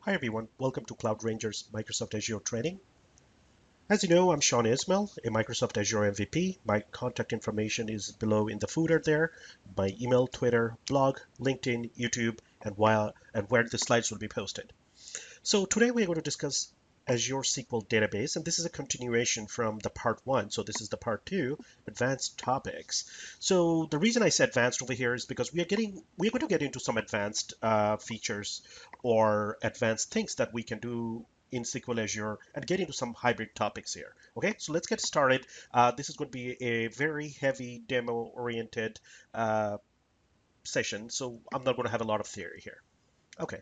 Hi everyone, welcome to Cloud Ranger's Microsoft Azure training. As you know, I'm Sean Ismail, a Microsoft Azure MVP. My contact information is below in the footer there. My email, Twitter, blog, LinkedIn, YouTube, and where the slides will be posted. So today we're going to discuss Azure SQL Database, and this is a continuation from the part one. So this is the part two, advanced topics. So the reason I said advanced over here is because we're going to get into some advanced features or advanced things that we can do in SQL Azure and get into some hybrid topics here. Okay, so let's get started. This is going to be a very heavy demo-oriented session, so I'm not going to have a lot of theory here. Okay,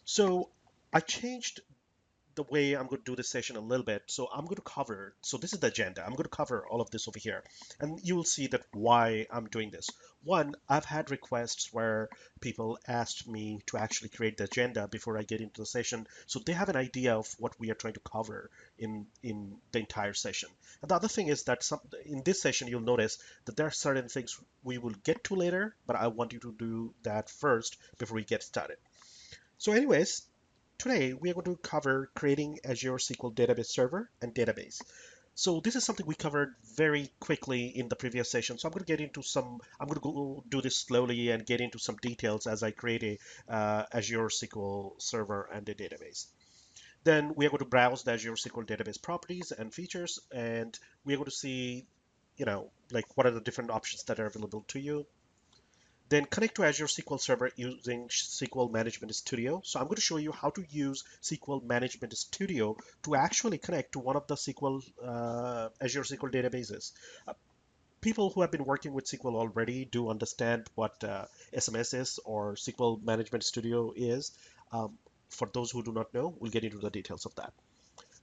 so I changed the way I'm going to do this session a little bit. So I'm going to cover, so this is the agenda. I'm going to cover all of this over here. And you will see that why I'm doing this. One, I've had requests where people asked me to actually create the agenda before I get into the session. So they have an idea of what we are trying to cover in the entire session. And the other thing is that in this session, you'll notice that there are certain things we will get to later, but I want you to do that first before we get started. So anyways, today, we are going to cover creating Azure SQL Database Server and Database. So this is something we covered very quickly in the previous session. So I'm going to get into I'm going to go do this slowly and get into some details as I create a Azure SQL Server and a database. Then we are going to browse the Azure SQL Database properties and features, and we are going to see, like what are the different options that are available to you. Then connect to Azure SQL Server using SQL Management Studio. So I'm going to show you how to use SQL Management Studio to actually connect to one of the Azure SQL databases. People who have been working with SQL already do understand what SMS is or SQL Management Studio is. For those who do not know, we'll get into the details of that.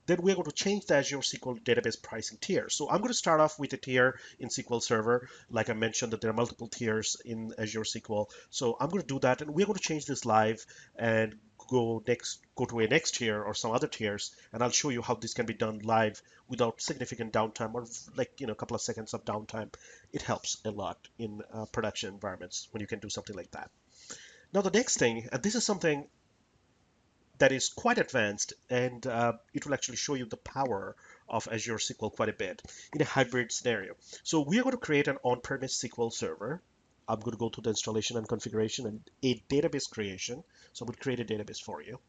Then we're going to change the Azure SQL Database pricing tier. So I'm going to start off with a tier in SQL Server. Like I mentioned that there are multiple tiers in Azure SQL. So I'm going to do that, and we're going to change this live and go to a next tier or some other tiers, and I'll show you how this can be done live without significant downtime or a couple of seconds of downtime. It helps a lot in production environments when you can do something like that. Now the next thing, and this is something that is quite advanced, and it will actually show you the power of Azure SQL quite a bit in a hybrid scenario. So we are going to create an on-premise SQL server. I'm going to go to the installation and configuration and a database creation. So I'm going to create a database for you.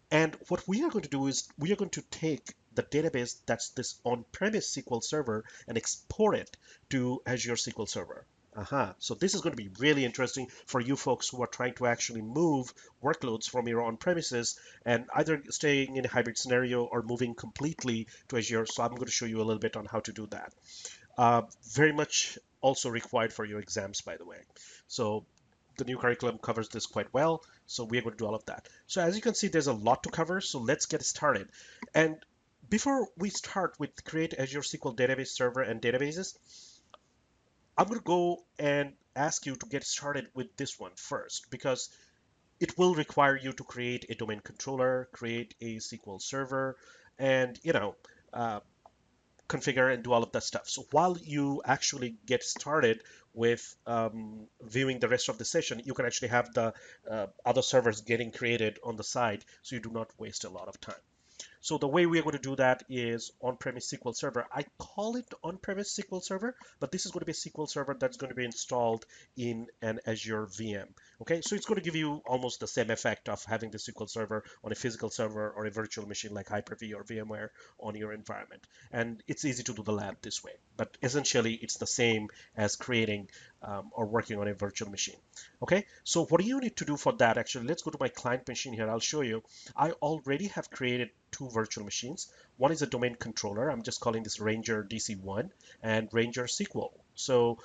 And what we are going to do is we are going to take the database that's this on-premise SQL server and export it to Azure SQL Server. So this is going to be really interesting for you folks who are trying to actually move workloads from your on-premises and either staying in a hybrid scenario or moving completely to Azure. So I'm going to show you a little bit on how to do that. Very much also required for your exams, by the way. So the new curriculum covers this quite well. So we are going to do all of that. So as you can see, there's a lot to cover. So let's get started. And before we start with create Azure SQL Database Server and databases, I'm going to go and ask you to get started with this one first, because it will require you to create a domain controller, create a SQL server, and uh, configure and do all of that stuff. So while you actually get started with viewing the rest of the session, you can actually have the other servers getting created on the side, so you do not waste a lot of time. So the way we are going to do that is on-premise SQL Server. I call it on-premise SQL Server, but this is going to be a SQL Server that's going to be installed in an Azure VM. Okay, so it's going to give you almost the same effect of having the SQL Server on a physical server or a virtual machine like Hyper-V or VMware on your environment. And it's easy to do the lab this way, but essentially it's the same as creating or working on a virtual machine. Okay, so what do you need to do for that? Actually, let's go to my client machine here. I'll show you. I already have created two virtual machines. One is a domain controller. I'm just calling this Ranger DC1 and Ranger SQL. So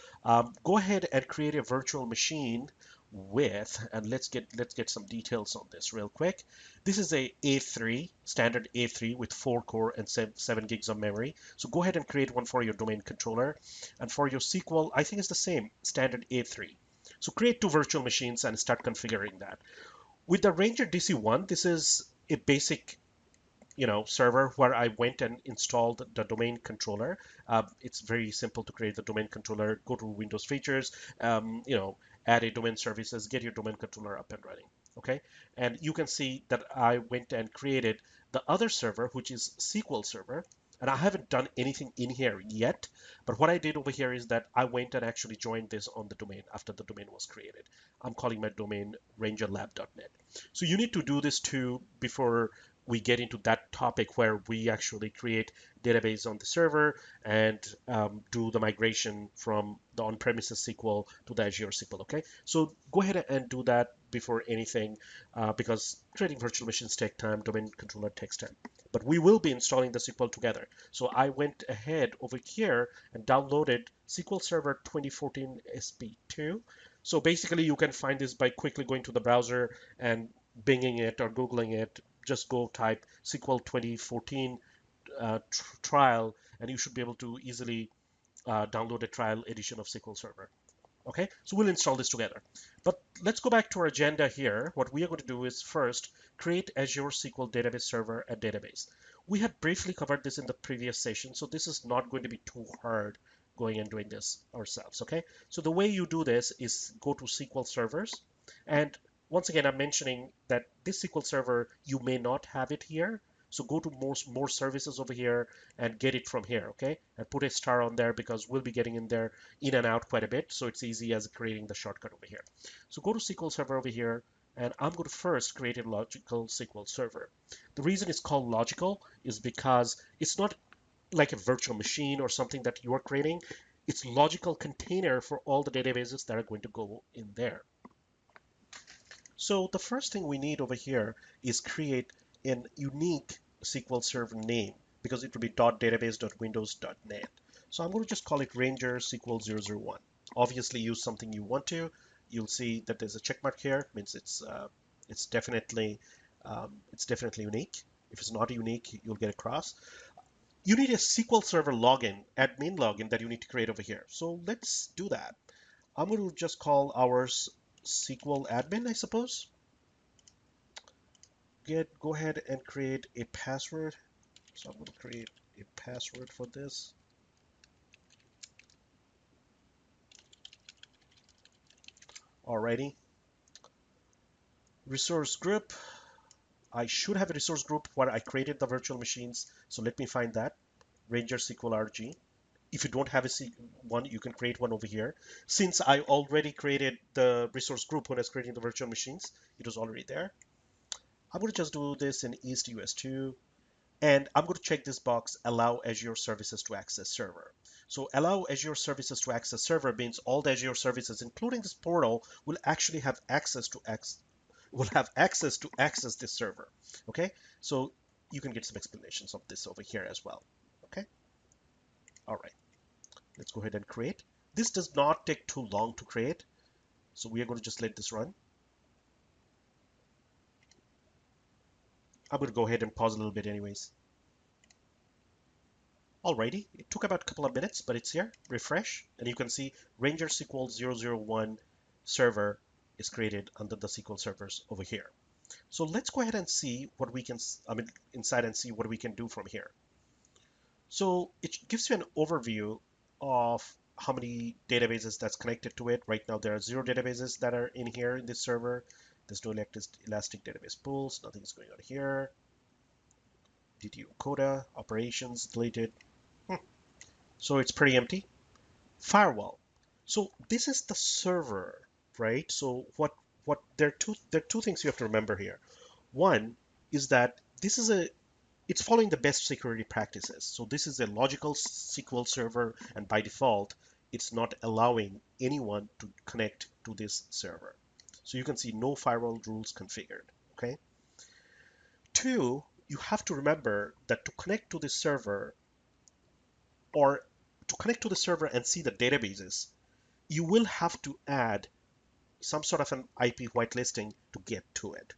go ahead and create a virtual machine and let's get some details on this real quick. This is a A3, standard A3 with 4 core and 7 gigs of memory. So go ahead and create one for your domain controller. And for your SQL, I think it's the same, standard A3. So create two virtual machines and start configuring that. With the Ranger DC1, this is a basic server where I went and installed the domain controller. It's very simple to create the domain controller. Go to Windows Features, add a domain services, get your domain controller up and running. Okay, and you can see that I went and created the other server, which is SQL Server, and I haven't done anything in here yet, but what I did over here is that I went and actually joined this on the domain after the domain was created. I'm calling my domain rangerlab.net. So you need to do this too before we get into that topic where we actually create database on the server and do the migration from the on-premises SQL to the Azure SQL. Okay, so go ahead and do that before anything because creating virtual machines take time, domain controller takes time. But we will be installing the SQL together. So I went ahead over here and downloaded SQL Server 2014 SP2. So basically you can find this by quickly going to the browser and binging it or Googling it. Just go type SQL 2014 trial and you should be able to easily download a trial edition of SQL Server. Okay, so we'll install this together. But let's go back to our agenda here. What we are going to do is first create Azure SQL Database Server and Database. We had briefly covered this in the previous session, so this is not going to be too hard going and doing this ourselves. Okay, so the way you do this is go to SQL Servers, and once again, I'm mentioning that this SQL Server, you may not have it here. So go to more services over here and get it from here, okay? And put a star on there because we'll be getting in and out quite a bit. So it's easy as creating the shortcut over here. So go to SQL Server over here, and I'm going to first create a logical SQL Server. The reason it's called logical is because it's not like a virtual machine or something that you are creating. It's logical container for all the databases that are going to go in there. So the first thing we need over here is create an unique SQL Server name because it will be .database.windows.net. So I'm going to just call it Ranger SQL 001. Obviously use something you want to. You'll see that there's a check mark here, means it's definitely unique. If it's not unique, you'll get a cross. You need a SQL Server login, admin login that you need to create over here. So let's do that. I'm going to just call ours SQL admin, I suppose. Go ahead and create a password. So I'm going to create a password for this. Alrighty. Resource group. I should have a resource group where I created the virtual machines. So let me find that. Ranger SQL RG. If you don't have one, you can create one over here. Since I already created the resource group when I was creating the virtual machines, it was already there. I'm going to just do this in East US2. And I'm going to check this box, allow Azure services to access server. So allow Azure services to access server means all the Azure services, including this portal, will actually have access to access this server. Okay, so you can get some explanations of this over here as well. Okay, all right, let's go ahead and create. This does not take too long to create, so we are going to just let this run. I'm going to go ahead and pause a little bit anyways. Alrighty, it took about a couple of minutes, but it's here. Refresh, and you can see Ranger SQL 001 server is created under the SQL servers over here. So let's go ahead and see what we can, inside and see what we can do from here. So it gives you an overview of how many databases that's connected to it. Right now, there are 0 databases that are in here in this server. There's no elastic database pools. Nothing's going on here. DTU Coda, operations, deleted. So it's pretty empty. Firewall. So this is the server, right? So there are two things you have to remember here. One is that it's following the best security practices. So this is a logical SQL server, and by default, it's not allowing anyone to connect to this server. So you can see no firewall rules configured. Okay. Two, you have to remember that to connect to this server or to connect to the server and see the databases, you will have to add some sort of an IP whitelisting to get to it.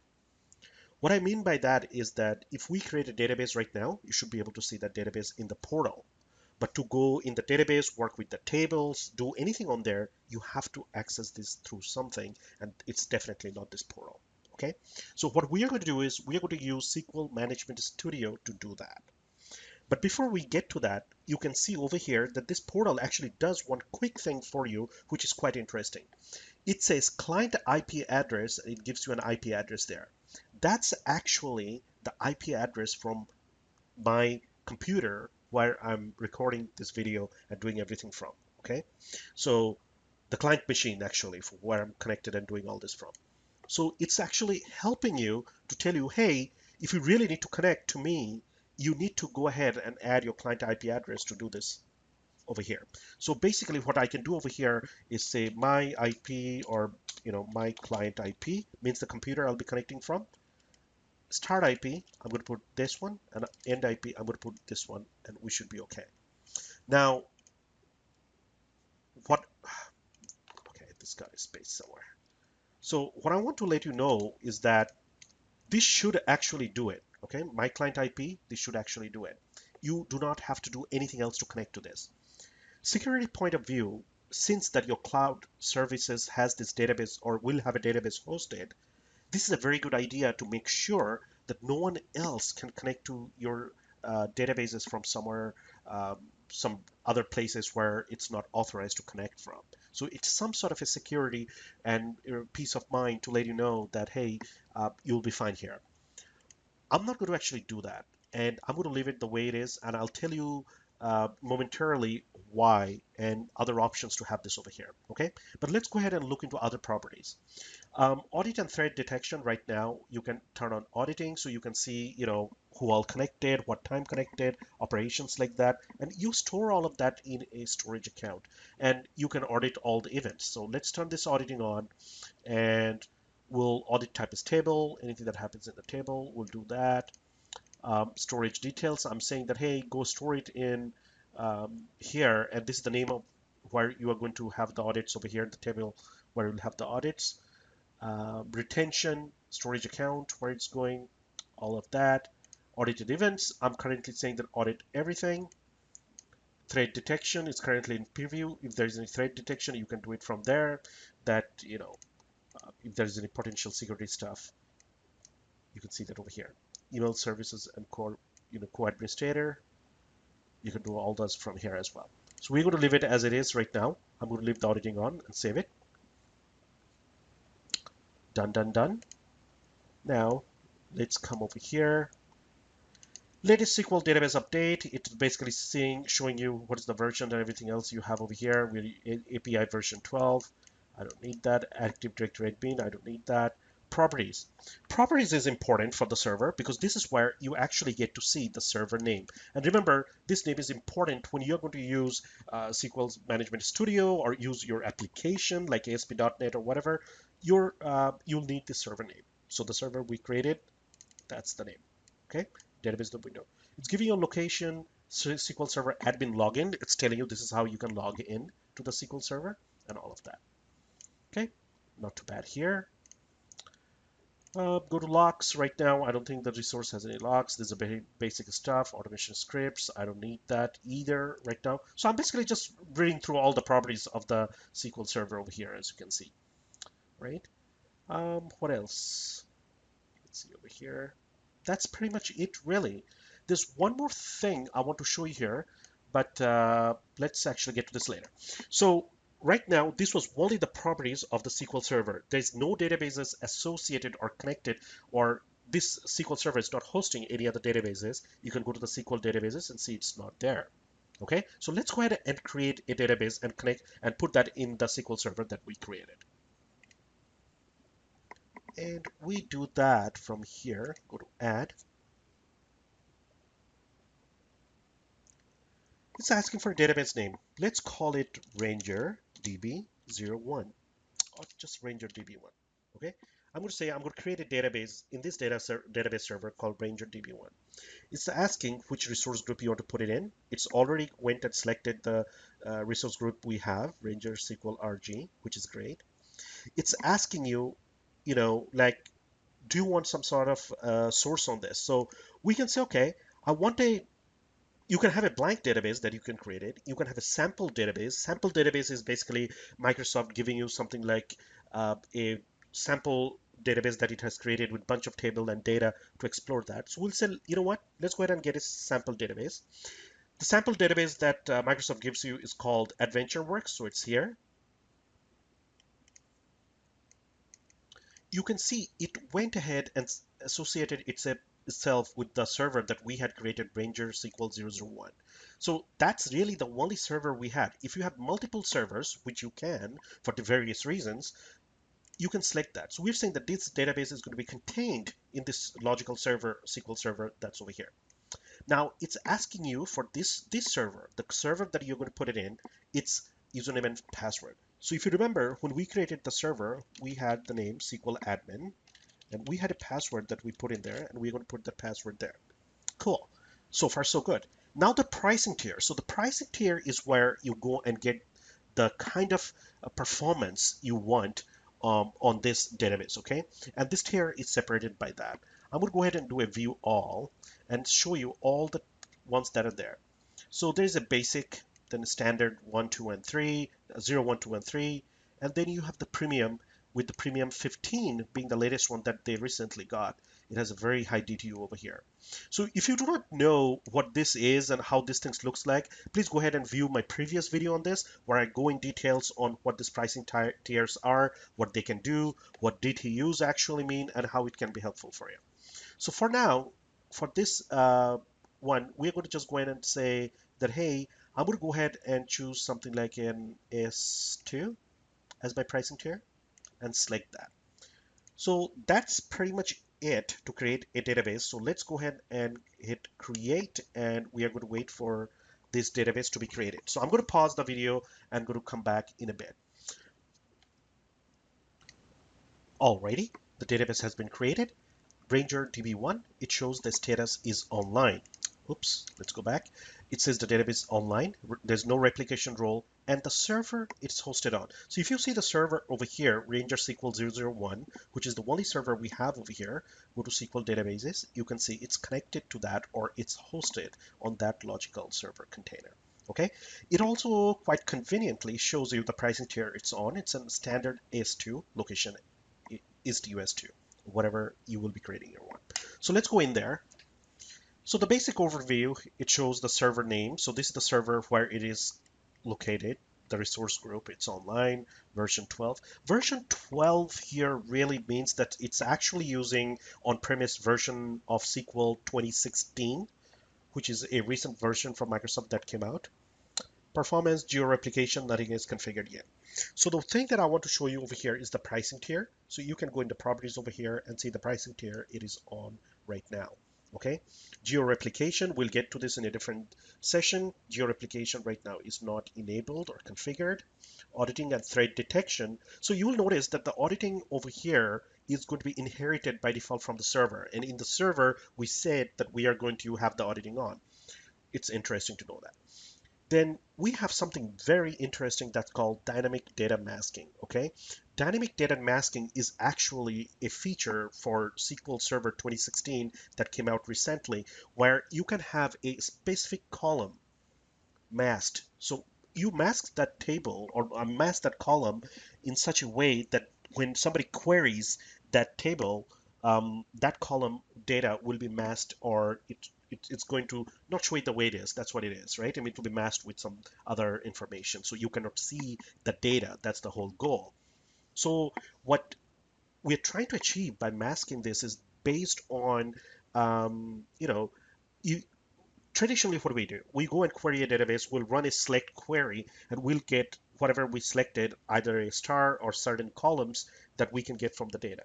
What I mean by that is that if we create a database right now, you should be able to see that database in the portal. But to go in the database, work with the tables, do anything on there, you have to access this through something, and it's definitely not this portal. Okay, so what we are going to do is we are going to use SQL Management Studio to do that. But before we get to that, you can see over here that this portal actually does one quick thing for you, which is quite interesting. It says client IP address, and it gives you an IP address there. That's actually the IP address from my computer where I'm recording this video and doing everything from. Okay, so the client machine actually for where I'm connected and doing all this from. So it's actually helping you to tell you, hey, if you really need to connect to me, you need to go ahead and add your client IP address to do this over here. So basically what I can do over here is say my IP, or my client IP means the computer I'll be connecting from. Start IP, I'm going to put this one, and end IP, I'm going to put this one, and we should be okay. Now, what, okay, this guy is spaced somewhere. So what I want to let you know is that this should actually do it. Okay, my client IP, this should actually do it. You do not have to do anything else to connect to this. Security point of view, since that your cloud services has this database or will have a database hosted, this is a very good idea to make sure that no one else can connect to your databases from somewhere, some other places where it's not authorized to connect from. So it's some sort of a security and peace of mind to let you know that, hey, you'll be fine here. I'm not going to actually do that, and I'm going to leave it the way it is, and I'll tell you momentarily why and other options to have this over here. Okay, but let's go ahead and look into other properties. Audit and threat detection. Right now, you can turn on auditing, so you can see, who all connected, what time connected, operations like that, and you store all of that in a storage account, and you can audit all the events. So let's turn this auditing on, and we'll audit type is table. Anything that happens in the table, we'll do that. Storage details. I'm saying that, hey, go store it in here, and this is the name of where you are going to have the audits over here in the table where you'll have the audits. Retention, storage account, where it's going, all of that. Audited events, I'm currently saying that audit everything. Threat detection is currently in preview. If there's any threat detection, you can do it from there. That, if there's any potential security stuff, you can see that over here. Email services and co-administrator, you can do all those from here as well. So we're going to leave it as it is right now. I'm going to leave the auditing on and save it. Done, done, done. Now, let's come over here. Latest SQL database update. It's basically showing you what is the version and everything else you have over here. We're API version 12. I don't need that. Active Directory admin. I don't need that. Properties. Properties is important for the server because this is where you actually get to see the server name. And remember, this name is important when you're going to use SQL Management Studio or use your application like ASP.NET or whatever. You'll need the server name. So the server we created, that's the name. Okay, database window. It's giving you a location, SQL Server admin login. It's telling you this is how you can log in to the SQL Server and all of that. Okay, not too bad here. Go to logs. Right now, I don't think the resource has any logs. There's a very basic stuff, automation scripts. I don't need that either right now. So I'm basically just reading through all the properties of the SQL Server over here, as you can see. Right? What else? Let's see over here. That's pretty much it, really. There's one more thing I want to show you here, but let's actually get to this later. So right now, this was only the properties of the SQL Server. There's no databases associated or connected, or this SQL Server is not hosting any other databases. You can go to the SQL databases and see it's not there. Okay, so let's go ahead and create a database and connect and put that in the SQL Server that we created. And we do that from here. Go to add. It's asking for a database name. Let's call it Ranger DB01 or just Ranger DB1. Okay, I'm going to say I'm going to create a database in this database server called Ranger DB1. It's asking which resource group you want to put it in. It's already went and selected the resource group we have, Ranger SQL RG, which is great. It's asking you, like, do you want some sort of source on this? So we can say, okay, you can have a blank database that you can create it. You can have a sample database. Sample database is basically Microsoft giving you something like a sample database that it has created with a bunch of table and data to explore that. So we'll say, you know what, let's go ahead and get a sample database. The sample database that Microsoft gives you is called AdventureWorks, so it's here. You can see it went ahead and associated itself with the server that we had created, Ranger SQL 001. So that's really the only server we had. If you have multiple servers, which you can for the various reasons, you can select that. So we're saying that this database is going to be contained in this logical server, SQL server that's over here. Now it's asking you for this server, the server that you're going to put it in, its username and password. So if you remember, when we created the server, we had the name SQL admin, and we had a password that we put in there, and we're going to put the password there. Cool. So far, so good. Now the pricing tier. So the pricing tier is where you go and get the kind of performance you want on this database, okay? And this tier is separated by that. I'm going to go ahead and do a view all and show you all the ones that are there. So there's a basic, then a standard 1, 2, and 3, 0, 1, 2, and 3, and then you have the premium with the premium 15 being the latest one that they recently got. It has a very high DTU over here. So if you do not know what this is and how this thing looks like, please go ahead and view my previous video on this, where I go in details on what this pricing tiers are, what they can do, what DTUs actually mean, and how it can be helpful for you. So for now, for this one, we're going to just go ahead and say that, hey, I'm going to go ahead and choose something like an S2 as my pricing tier and select that. So that's pretty much it to create a database. So let's go ahead and hit create, and we are going to wait for this database to be created. So I'm going to pause the video and going to come back in a bit. Alrighty, the database has been created. Ranger DB1, it shows the status is online. Oops, let's go back. It says the database online. There's no replication role, and the server it's hosted on. So if you see the server over here, Ranger SQL 001, which is the only server we have over here, go to SQL databases, you can see it's connected to that, or it's hosted on that logical server container. Okay, it also quite conveniently shows you the pricing tier it's on. It's a standard AS2 location, is to US2, whatever you will be creating your one. So let's go in there. So the basic overview, it shows the server name. So this is the server where it is located, the resource group, it's online, version 12. Version 12 here really means that it's actually using on-premise version of SQL 2016, which is a recent version from Microsoft that came out. Performance, geo-replication, nothing is configured yet. So the thing that I want to show you over here is the pricing tier. So you can go into properties over here and see the pricing tier it is on right now. Okay, geo-replication, we'll get to this in a different session. Geo-replication right now is not enabled or configured. Auditing and threat detection. So you will notice that the auditing over here is going to be inherited by default from the server. And in the server, we said that we are going to have the auditing on. It's interesting to know that. Then we have something very interesting that's called dynamic data masking, okay? Dynamic data masking is actually a feature for SQL Server 2016 that came out recently, where you can have a specific column masked. So you mask that table or mask that column in such a way that when somebody queries that table, that column data will be masked, or it's going to not show it the way it is. That's what it is, right? I mean, it will be masked with some other information, so you cannot see the data. That's the whole goal. So what we're trying to achieve by masking this is based on, you traditionally what we do, we go and query a database, we'll run a select query, and we'll get whatever we selected, either a star or certain columns that we can get from the data.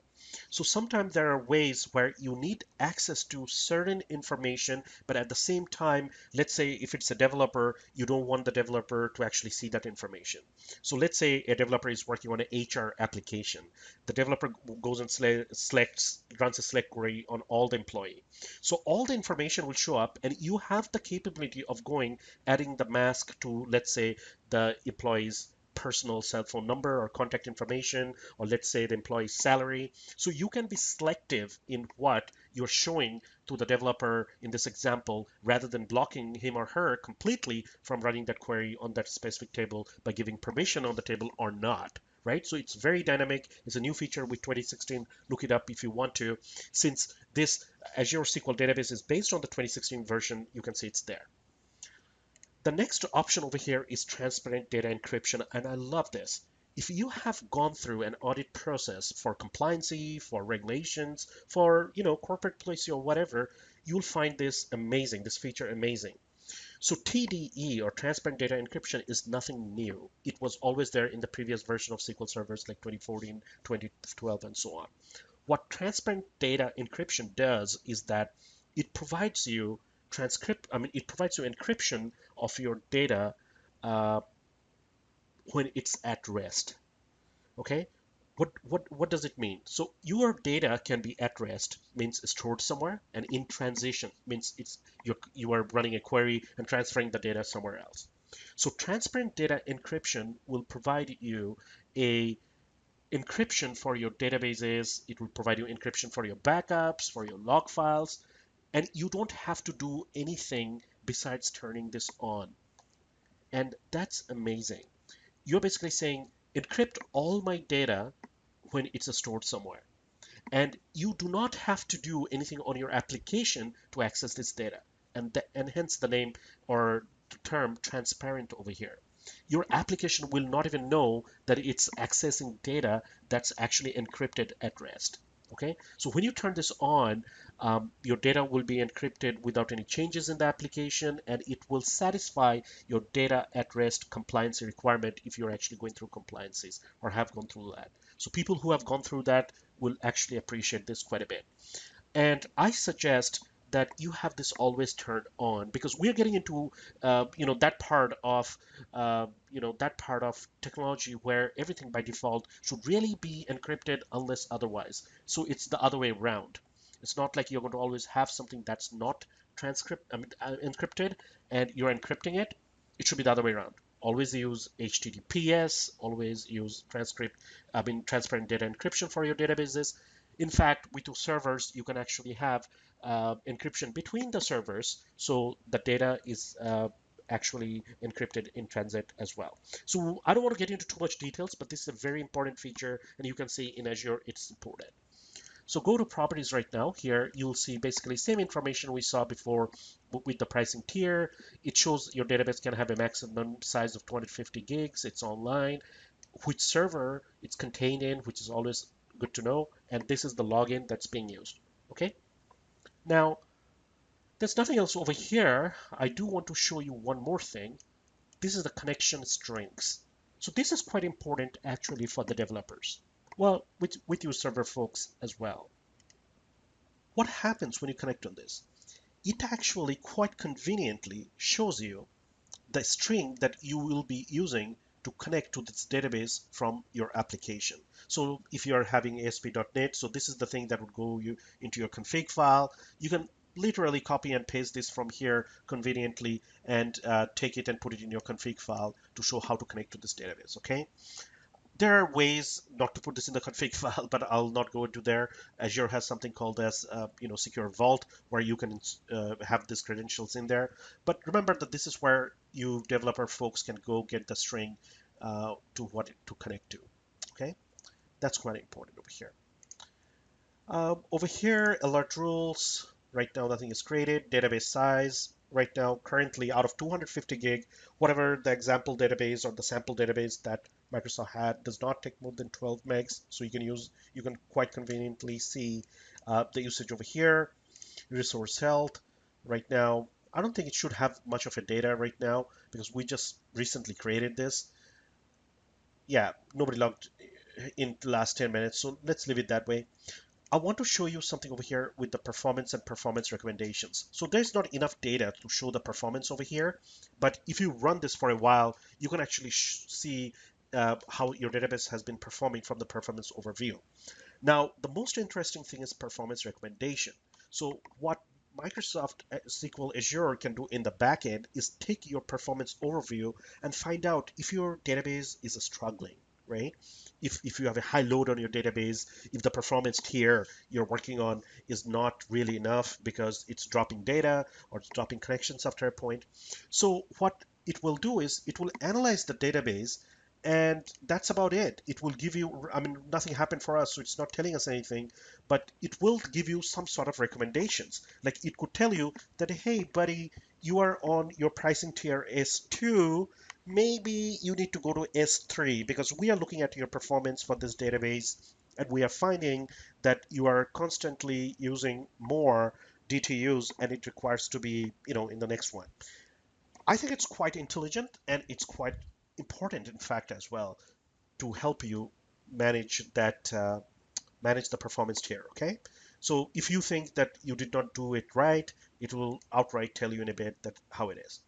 So sometimes there are ways where you need access to certain information, but at the same time, let's say if it's a developer, you don't want the developer to actually see that information. So let's say a developer is working on an HR application. The developer goes and runs a select query on all the employee. So all the information will show up, and you have the capability of going, adding the mask to, let's say, the employee's personal cell phone number or contact information, or let's say the employee's salary. So you can be selective in what you're showing to the developer in this example, rather than blocking him or her completely from running that query on that specific table by giving permission on the table or not, right? So it's very dynamic. It's a new feature with 2016. Look it up if you want to. Since this Azure SQL Database is based on the 2016 version, you can see it's there. The next option over here is transparent data encryption, and I love this. If you have gone through an audit process for compliancy, for regulations, for corporate policy or whatever, you'll find this amazing, this feature amazing. So TDE or transparent data encryption is nothing new. It was always there in the previous version of SQL servers like 2014, 2012, and so on. What transparent data encryption does is that it provides you it provides you encryption of your data uh, when it's at rest. Okay, what does it mean? So your data can be at rest, means stored somewhere, and in transition means you are running a query and transferring the data somewhere else. So transparent data encryption will provide you a encryption for your databases. It will provide you encryption for your backups, for your log files, and you don't have to do anything besides turning this on. And that's amazing. You're basically saying encrypt all my data when it's stored somewhere. And you do not have to do anything on your application to access this data. And hence the name or the term transparent over here. Your application will not even know that it's accessing data that's actually encrypted at rest. Okay, so when you turn this on, your data will be encrypted without any changes in the application, and it will satisfy your data at rest compliance requirement if you're actually going through compliances or have gone through that. So people who have gone through that will actually appreciate this quite a bit. And I suggest that you have this always turned on, because we're getting into that part of technology where everything by default should really be encrypted unless otherwise. So it's the other way around. It's not like you're going to always have something that's not encrypted and you're encrypting it. It should be the other way around. Always use HTTPS, always use transparent data encryption for your databases. In fact, with your servers, you can actually have encryption between the servers, so the data is actually encrypted in transit as well. So I don't want to get into too much details, but this is a very important feature, and you can see in Azure it's supported. So go to properties right now. Here you'll see basically same information we saw before with the pricing tier. It shows your database can have a maximum size of 250 gigs. It's online, which server it's contained in, which is always good to know. And this is the login that's being used. Okay. Now, there's nothing else over here. I do want to show you one more thing. This is the connection strings. So this is quite important actually for the developers. Well, with you server folks as well. What happens when you connect on this? It actually quite conveniently shows you the string that you will be using to connect to this database from your application. So if you are having ASP.NET, so this is the thing that would go into your config file. You can literally copy and paste this from here conveniently and take it and put it in your config file to show how to connect to this database. Okay. There are ways not to put this in the config file, but I'll not go into there. Azure has something called as Secure Vault, where you can have these credentials in there. But remember that this is where you developer folks can go get the string to connect to. Okay, that's quite important over here. Over here, alert rules. Right now, nothing is created. Database size. Right now, currently out of 250 gig, whatever the example database or the sample database that Microsoft had does not take more than 12 megs. So you can quite conveniently see the usage over here. Resource health. Right now, I don't think it should have much of a data right now because we just recently created this. Yeah, nobody logged in the last 10 minutes, so let's leave it that way. I want to show you something over here with the performance and performance recommendations. So there's not enough data to show the performance over here, but if you run this for a while, you can actually see how your database has been performing from the performance overview. Now, the most interesting thing is performance recommendation. So what Microsoft SQL Azure can do in the backend is take your performance overview and find out if your database is struggling, right? If you have a high load on your database, if the performance tier you're working on is not really enough because it's dropping data or it's dropping connections after a point. So what it will do is it will analyze the database And that's about it. It will give you, I mean, nothing happened for us, so it's not telling us anything, but it will give you some sort of recommendations. Like it could tell you that, hey, buddy, you are on your pricing tier S2. Maybe you need to go to S3 because we are looking at your performance for this database and we are finding that you are constantly using more DTUs and it requires to be, in the next one. I think it's quite intelligent and it's quite important, in fact, as well, to help you manage that manage the performance tier. Okay, so if you think that you did not do it right, it will outright tell you in a bit that how it is.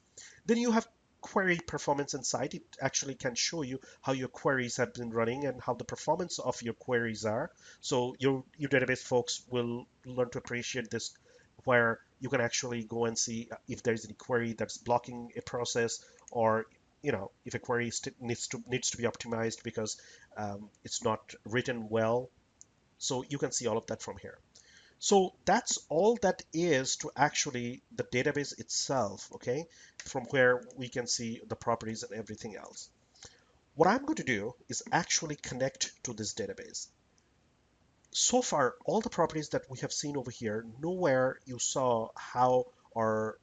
Then you have query performance insight. It actually can show you how your queries have been running and how the performance of your queries are. So your database folks will learn to appreciate this, where you can actually go and see if there's any query that's blocking a process, or if a query needs to be optimized because it's not written well. So you can see all of that from here. So that's all that is to actually the database itself, okay, from where we can see the properties and everything else. What I'm going to do is actually connect to this database. So far, all the properties that we have seen over here, nowhere you saw how or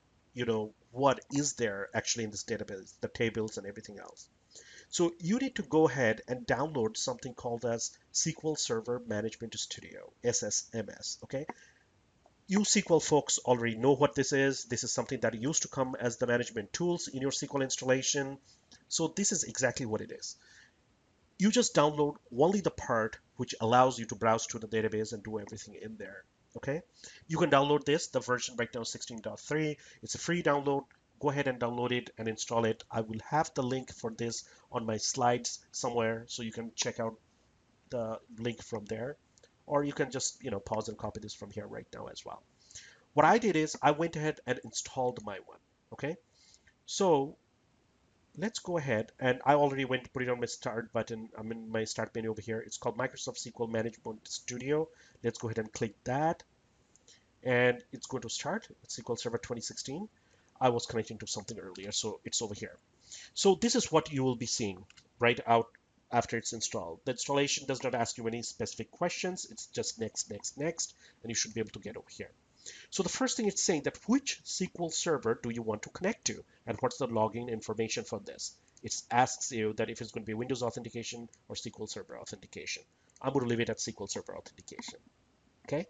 what is there actually in this database, the tables and everything else. So you need to go ahead and download something called as SQL Server Management Studio, SSMS, okay? You SQL folks already know what this is. This is something that used to come as the management tools in your SQL installation. So this is exactly what it is. You just download only the part which allows you to browse to the database and do everything in there. Okay, you can download this. The version right now is 16.3. It's a free download. Go ahead and download it and install it. I will have the link for this on my slides somewhere, so you can check out the link from there, or you can just pause and copy this from here right now as well. What I did is I went ahead and installed my one. Okay, so let's go ahead, and I already went to put it on my start button. I'm in my start menu over here. It's called Microsoft SQL Management Studio. Let's go ahead and click that, and it's going to start. It's SQL Server 2016. I was connecting to something earlier, so it's over here. So this is what you will be seeing right out after it's installed. The installation does not ask you any specific questions. It's just next, next, next, and you should be able to get over here. So the first thing it's saying that which SQL server do you want to connect to, and what's the login information for this. It asks you that if it's going to be Windows authentication or SQL Server authentication. I'm going to leave it at SQL Server authentication. Okay.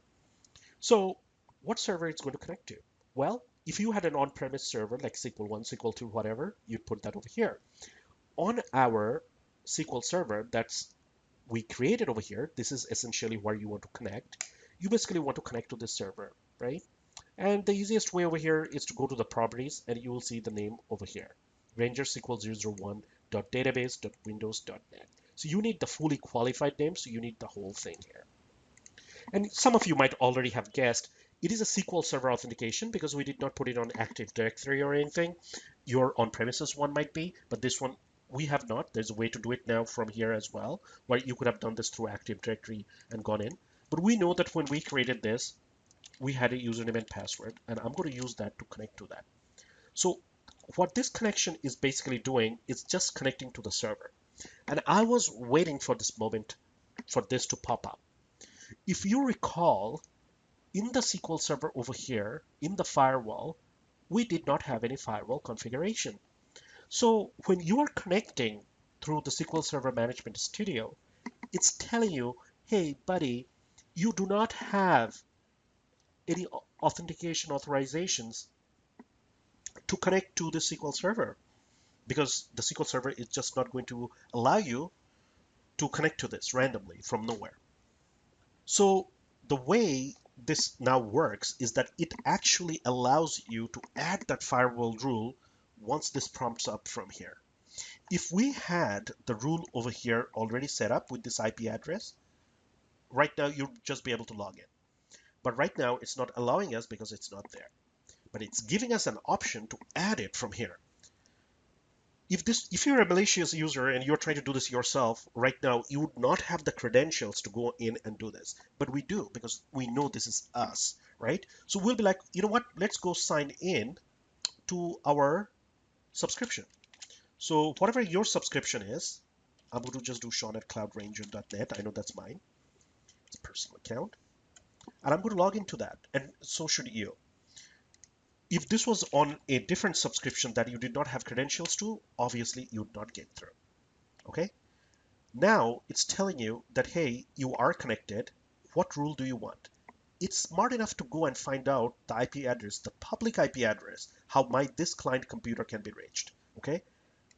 So what server it's going to connect to? Well, if you had an on-premise server like SQL 1, SQL 2, whatever, you'd put that over here. On our SQL Server that's we created over here, this is essentially where you want to connect. You basically want to connect to this server, right? And the easiest way over here is to go to the properties and you will see the name over here, Ranger SQL 001.database.windows.net. So you need the fully qualified name, so you need the whole thing here. And some of you might already have guessed, it is a SQL Server authentication because we did not put it on Active Directory or anything. Your on-premises one might be, but this one we have not. There's a way to do it now from here as well, where you could have done this through Active Directory and gone in. But we know that when we created this, we had a username and password, and I'm going to use that to connect to that. So what this connection is basically doing is just connecting to the server. And I was waiting for this moment for this to pop up. If you recall, in the SQL Server over here, in the firewall, we did not have any firewall configuration. So when you are connecting through the SQL Server Management Studio, it's telling you, hey, buddy, you do not have any authentication authorizations to connect to the SQL Server because the SQL Server is just not going to allow you to connect to this randomly from nowhere. So the way this now works is that it actually allows you to add that firewall rule once this prompts up from here. If we had the rule over here already set up with this IP address, right now you'd just be able to log in. But right now it's not allowing us because it's not there. But it's giving us an option to add it from here. If you're a malicious user and you're trying to do this yourself right now, you would not have the credentials to go in and do this, but we do because we know this is us, right? So we'll be like, you know what, let's go sign in to our subscription. So whatever your subscription is, I'm going to just do Sean at cloudranger.net. I know that's mine. It's a personal account. And I'm going to log into that. And so should you. If this was on a different subscription that you did not have credentials to, obviously you would not get through. Okay? Now it's telling you that, hey, you are connected. What rule do you want? It's smart enough to go and find out the IP address, the public IP address, how this client computer can be reached. Okay?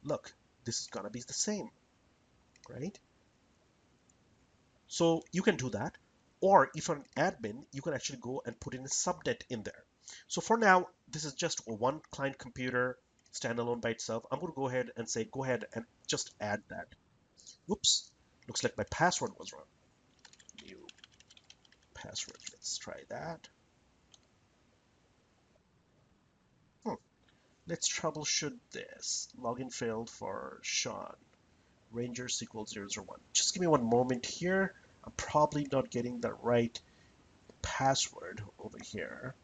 Look, this is gonna be the same, right? So you can do that. Or if you're an admin, you can actually go and put in a subnet in there. So for now, this is just one client computer standalone by itself. I'm going to go ahead and say, go ahead and just add that. Oops, looks like my password was wrong. New password. Let's try that. Hmm. Let's troubleshoot this. Login failed for Sean. Ranger SQL 001. Just give me one moment here. I'm probably not getting the right password over here.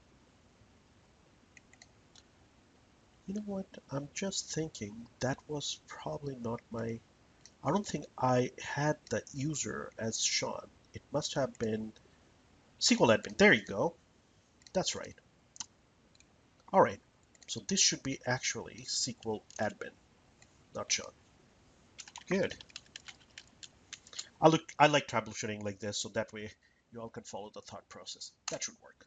You know what? I'm just thinking that was probably not my... I don't think I had the user as Sean. It must have been SQL admin. There you go. That's right. All right. So this should be actually SQL admin, not Sean. Good. I like troubleshooting like this, so that way you all can follow the thought process. That should work.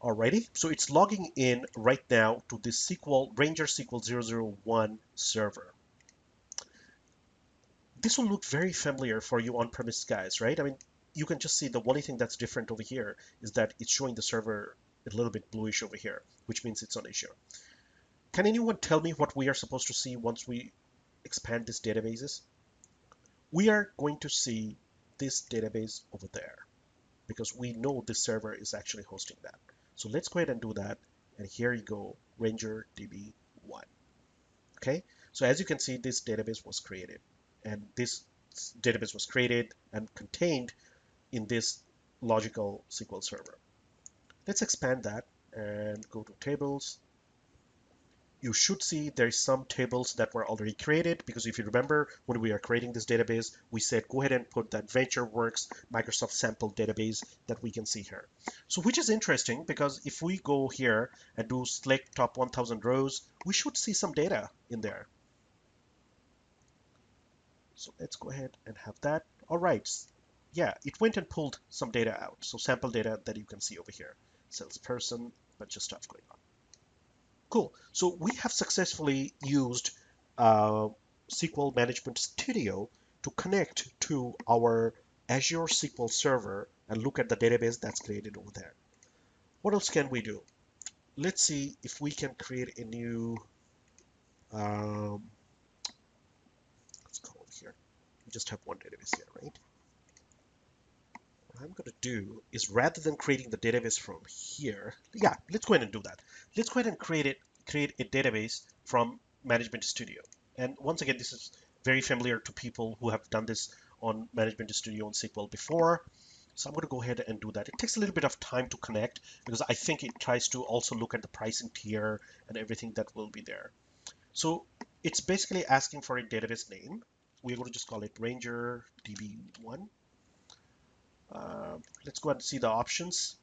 Alrighty, so it's logging in right now to this SQL Ranger SQL 001 server. This will look very familiar for you on-premise guys, right? I mean, you can just see the only thing that's different over here is that it's showing the server a little bit bluish over here, which means it's on Azure. Can anyone tell me what we are supposed to see once we expand these databases? We are going to see this database over there because we know this server is actually hosting that. So let's go ahead and do that. And here you go, Ranger DB1. Okay, so as you can see, this database was created, and this database was created and contained in this logical SQL server. Let's expand that and go to tables. You should see there's some tables that were already created, because if you remember when we are creating this database, we said go ahead and put that VentureWorks Microsoft sample database that we can see here. So which is interesting, because if we go here and do select top 1000 rows, we should see some data in there. So let's go ahead and have that. All right. Yeah, it went and pulled some data out. So sample data that you can see over here. Salesperson, bunch of stuff going on. Cool. So we have successfully used SQL Management Studio to connect to our Azure SQL Server and look at the database that's created over there. What else can we do? Let's see if we can create a new, let's go over here. We just have one database here, right? What I'm going to do is, rather than creating the database from here, yeah, let's go ahead and do that. Let's go ahead and create a database from Management Studio. And once again, this is very familiar to people who have done this on Management Studio and SQL before. So I'm going to go ahead and do that. It takes a little bit of time to connect because I think it tries to also look at the pricing tier and everything that will be there. So it's basically asking for a database name. We're going to just call it Ranger DB1. Let's go ahead and see the options.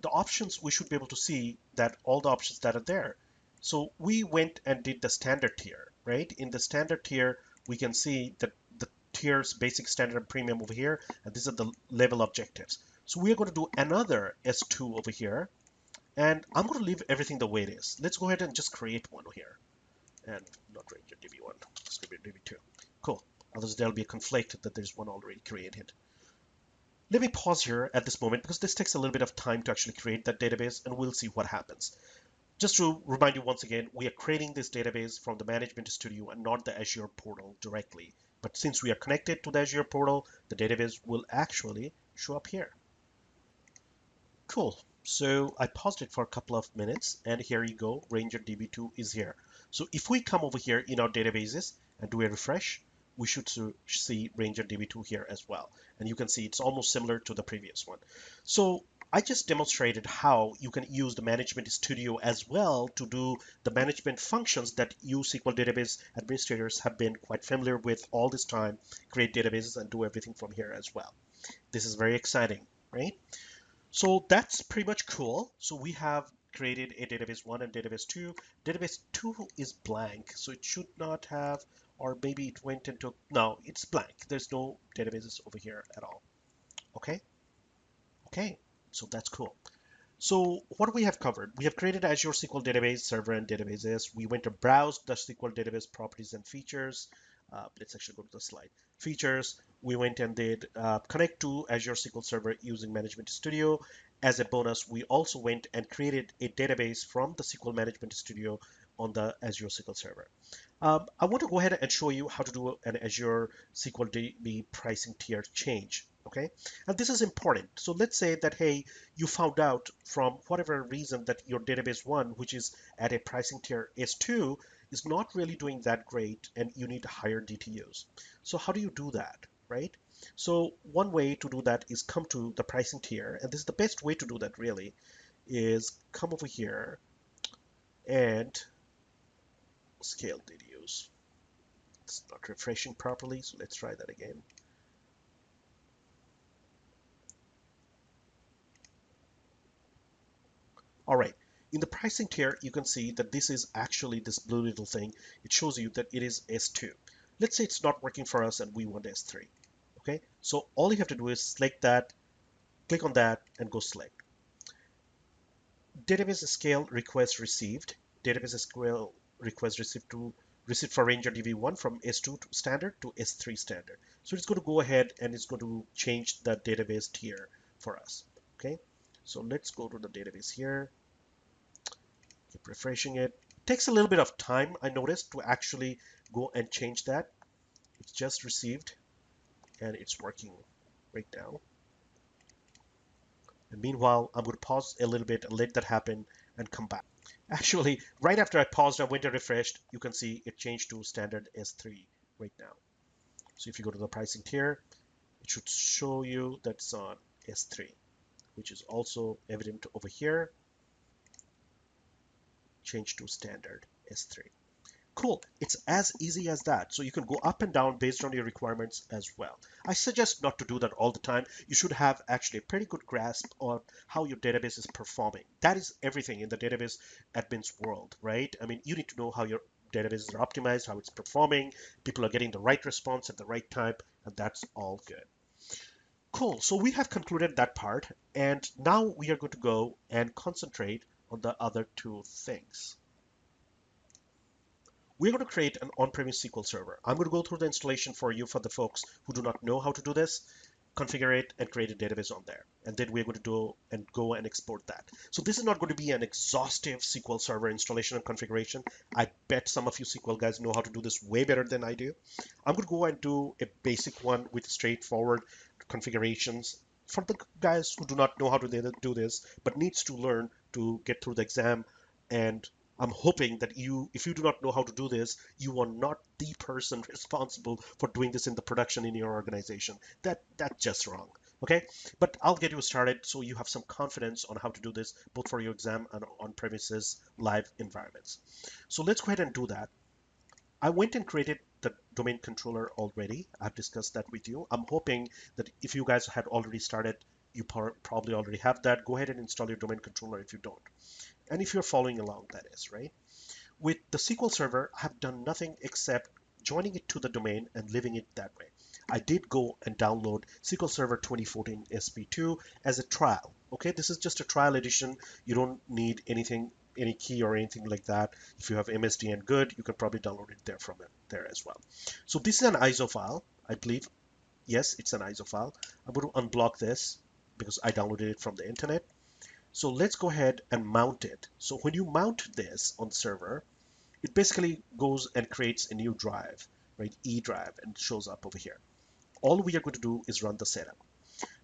The options, we should be able to see that all the options that are there. So we went and did the standard tier, right? In the standard tier, we can see that the tiers, basic, standard, and premium over here, and these are the level objectives. So we are going to do another S2 over here, and I'm going to leave everything the way it is. Let's go ahead and just create one here, and not Ranger DB1, it's going to be DB2. Cool. Otherwise, there'll be a conflict that there's one already created. Let me pause here at this moment because this takes a little bit of time to actually create that database, and we'll see what happens. Just to remind you once again, we are creating this database from the Management Studio and not the Azure portal directly. But since we are connected to the Azure portal, the database will actually show up here. Cool. So I paused it for a couple of minutes, and here you go, Ranger DB2 is here. So if we come over here in our databases and do a refresh, we should see Ranger DB2 here as well. And you can see it's almost similar to the previous one. So I just demonstrated how you can use the Management Studio as well to do the management functions that you SQL database administrators have been quite familiar with all this time, create databases and do everything from here as well. This is very exciting, right? So that's pretty much cool. So we have created a database 1 and database 2. Database 2 is blank, so it should not have, or maybe it went into, no, it's blank. There's no databases over here at all. Okay, okay, so that's cool. So what do we have covered? We have created Azure SQL Database, Server, and Databases. We went to browse the SQL Database properties and features. Let's actually go to the slide. Features, we went and did connect to Azure SQL Server using Management Studio. As a bonus, we also went and created a database from the SQL Management Studio on the Azure SQL Server. I want to go ahead and show you how to do an Azure SQL DB pricing tier change. Okay, and this is important. So let's say that, hey, you found out from whatever reason that your database 1, which is at a pricing tier S2, is not really doing that great and you need higher DTUs. So how do you do that, right? So one way to do that is come to the pricing tier, and this is the best way to do that really, is come over here and scale DTUs. It's not refreshing properly, so let's try that again. All right, in the pricing tier, you can see that this is actually this blue little thing. It shows you that it is S2. Let's say it's not working for us and we want S3. Okay, so all you have to do is select that, click on that, and go select. Database scale request received. Database SQL request received for Ranger DB1 from S2 to standard to S3 standard. So it's going to go ahead and it's going to change the database tier for us. Okay, so let's go to the database here. Keep refreshing it. It takes a little bit of time, I noticed, to actually go and change that. It's just received and it's working right now. And meanwhile, I'm going to pause a little bit and let that happen and come back. Actually, right after I paused, I went and refreshed. You can see it changed to standard S3 right now. So if you go to the pricing tier, it should show you that's on S3, which is also evident over here. Change to standard S3. Cool. It's as easy as that. So you can go up and down based on your requirements as well. I suggest not to do that all the time. You should have actually a pretty good grasp on how your database is performing. That is everything in the database admin's world, right? I mean, you need to know how your databases are optimized, how it's performing, people are getting the right response at the right time, and that's all good. Cool. So we have concluded that part, and now we are going to go and concentrate on the other two things. We're going to create an on-premise SQL Server. I'm going to go through the installation for you for the folks who do not know how to do this, configure it, and create a database on there. And then we're going to do and go and export that. So this is not going to be an exhaustive SQL Server installation and configuration. I bet some of you SQL guys know how to do this way better than I do. I'm going to go and do a basic one with straightforward configurations for the guys who do not know how to do this, but needs to learn to get through the exam. And I'm hoping that if you do not know how to do this, you are not the person responsible for doing this in the production in your organization. That's just wrong. Okay, but I'll get you started so you have some confidence on how to do this both for your exam and on-premises live environments. So let's go ahead and do that. I went and created the domain controller already. I've discussed that with you. I'm hoping that if you guys had already started, you probably already have that. Go ahead and install your domain controller if you don't. And if you're following along, that is, right? With the SQL Server, I have done nothing except joining it to the domain and leaving it that way. I did go and download SQL Server 2014 SP2 as a trial. Okay, this is just a trial edition. You don't need anything, any key or anything like that. If you have MSDN good, you can probably download it there from it there as well. So this is an ISO file, I believe. Yes, it's an ISO file. I'm going to unblock this because I downloaded it from the internet. So let's go ahead and mount it. So when you mount this on the server, it basically goes and creates a new drive, right? E drive, and it shows up over here. All we are going to do is run the setup.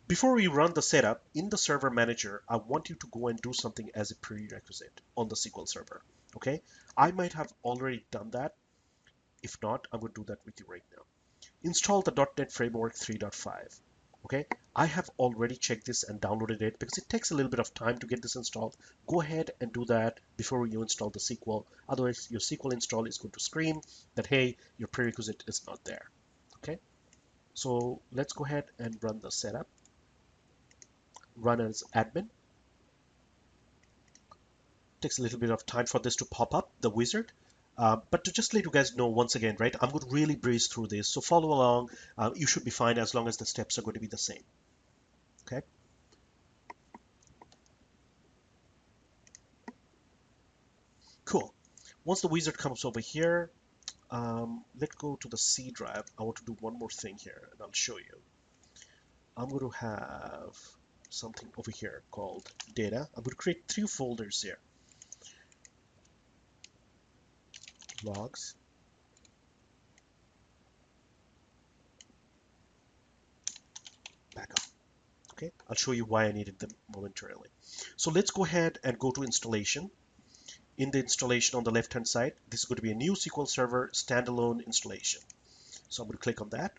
Before we run the setup in the server manager, I want you to go and do something as a prerequisite on the SQL server. Okay, I might have already done that. If not, I'm going to do that with you right now. Install the .NET Framework 3.5. Okay, I have already checked this and downloaded it because it takes a little bit of time to get this installed. Go ahead and do that before you install the SQL. Otherwise, your SQL install is going to scream that, hey, your prerequisite is not there. Okay, so let's go ahead and run the setup. Run as admin. Takes a little bit of time for this to pop up, the wizard. But to just let you guys know once again, right, I'm going to really breeze through this. So follow along. You should be fine as long as the steps are going to be the same. Okay. Cool. Once the wizard comes over here, let's go to the C drive. I want to do one more thing here, and I'll show you. I'm going to have something over here called data. I'm going to create 3 folders here. Logs, backup. Okay, I'll show you why I needed them momentarily. So let's go ahead and go to installation. In the installation on the left hand side, this is going to be a new SQL Server standalone installation. So I'm going to click on that.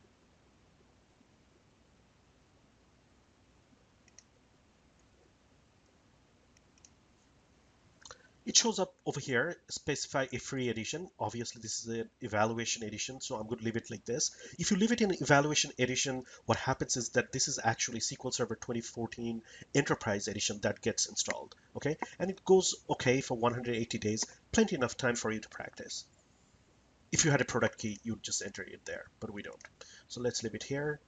It shows up over here, specify a free edition. Obviously, this is an evaluation edition, so I'm going to leave it like this. If you leave it in evaluation edition, what happens is that this is actually SQL Server 2014 Enterprise Edition that gets installed, okay? And it goes okay for 180 days, plenty enough time for you to practice. If you had a product key, you'd just enter it there, but we don't. So let's leave it here.